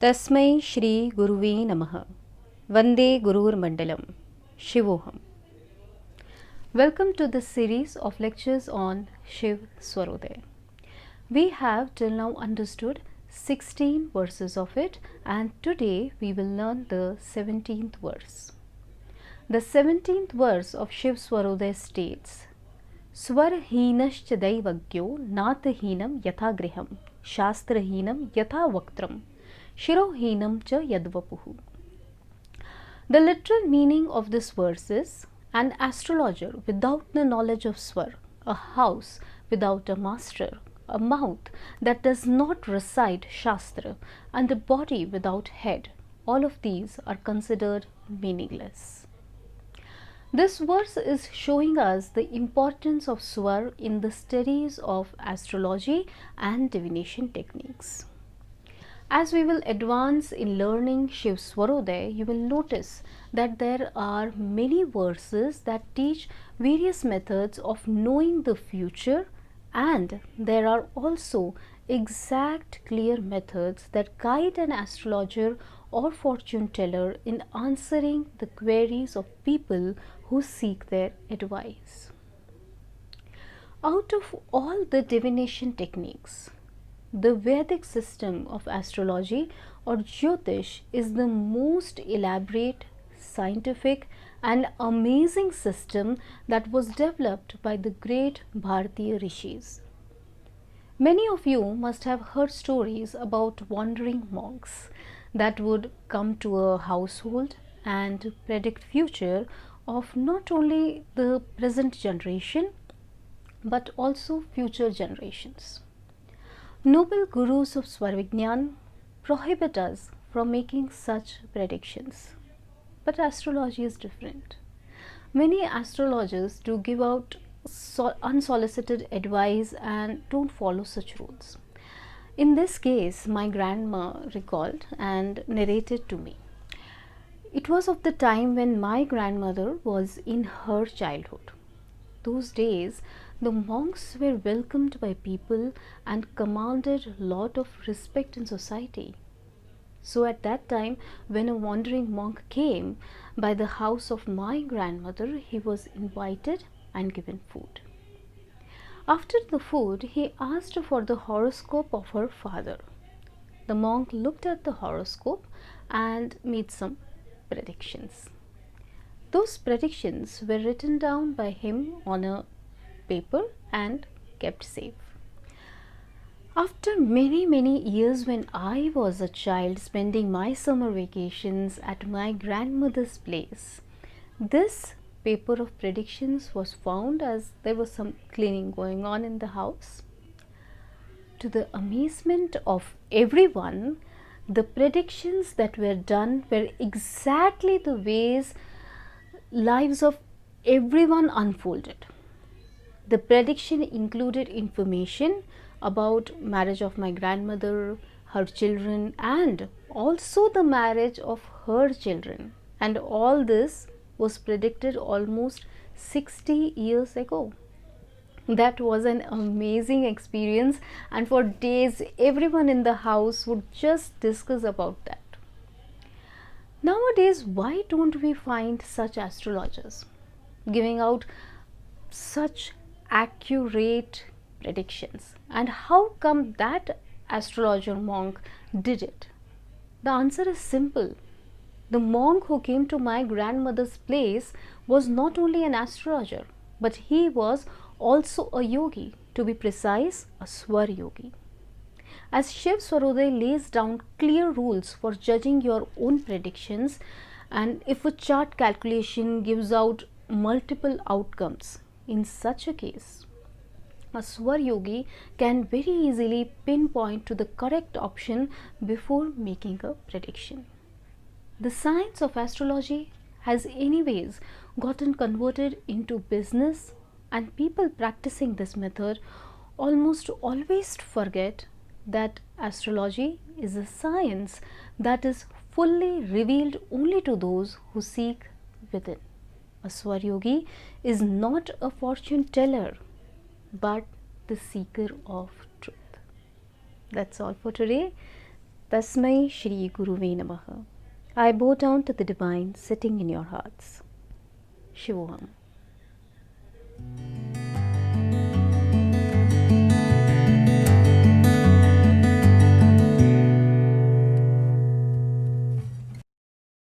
Tasmai Shri Guruve Namaha. Vande Gurur Mandalam. Shivoham. Welcome to this series of lectures on Shiva Swarodaya. We have till now understood 16 verses of it, and today we will learn the 17th verse. The 17th verse of Shiva Swarodaya states, Swarhinascha daivagyo nathinam yatha griham shastrahinam yatha vaktram shirohinam cha yadvapuhu. The literal meaning of this verse is, an astrologer without the knowledge of Swar, a house without a master, a mouth that does not recite Shastra, and a body without head, all of these are considered meaningless. This verse is showing us the importance of Swar in the studies of astrology and divination techniques. As we will advance in learning Shiva Swarodaya, you will notice that there are many verses that teach various methods of knowing the future, and there are also exact clear methods that guide an astrologer or fortune teller in answering the queries of people who seek their advice. Out of all the divination techniques, the Vedic system of astrology or Jyotish is the most elaborate, scientific and amazing system that was developed by the great Bharatiya rishis. Many of you must have heard stories about wandering monks that would come to a household and predict future of not only the present generation but also future generations. Noble gurus of Swara Vigyaan prohibit us from making such predictions. But astrology is different. Many astrologers do give out unsolicited advice and don't follow such rules. In this case, my grandma recalled and narrated to me. It was of the time when my grandmother was in her childhood. Those days, the monks were welcomed by people and commanded a lot of respect in society. So at that time, when a wandering monk came by the house of my grandmother, he was invited and given food. After the food, he asked for the horoscope of her father. The monk looked at the horoscope and made some predictions. Those predictions were written down by him on a paper and kept safe. After many years, when I was a child spending my summer vacations at my grandmother's place, this paper of predictions was found as there was some cleaning going on in the house. To the amazement of everyone, the predictions that were done were exactly the ways lives of everyone unfolded. The prediction included information about marriage of my grandmother, her children, and also the marriage of her children. And all this was predicted almost 60 years ago. That was an amazing experience, and for days everyone in the house would just discuss about that. Nowadays, why don't we find such astrologers giving out such accurate predictions? And how come that astrologer monk did it? The answer is simple. The monk who came to my grandmother's place was not only an astrologer, but he was also a yogi, to be precise, a Swar Yogi. As Shiva Swarodaya lays down clear rules for judging your own predictions, and if a chart calculation gives out multiple outcomes, in such a case, a Swar Yogi can very easily pinpoint to the correct option before making a prediction. The science of astrology has anyways gotten converted into business, and people practicing this method almost always forget that astrology is a science that is fully revealed only to those who seek within. A Swar Yogi is not a fortune teller, but the seeker of truth. That's all for today. Tasmai Shri Guruve Namaha. I bow down to the divine sitting in your hearts. Shivoham.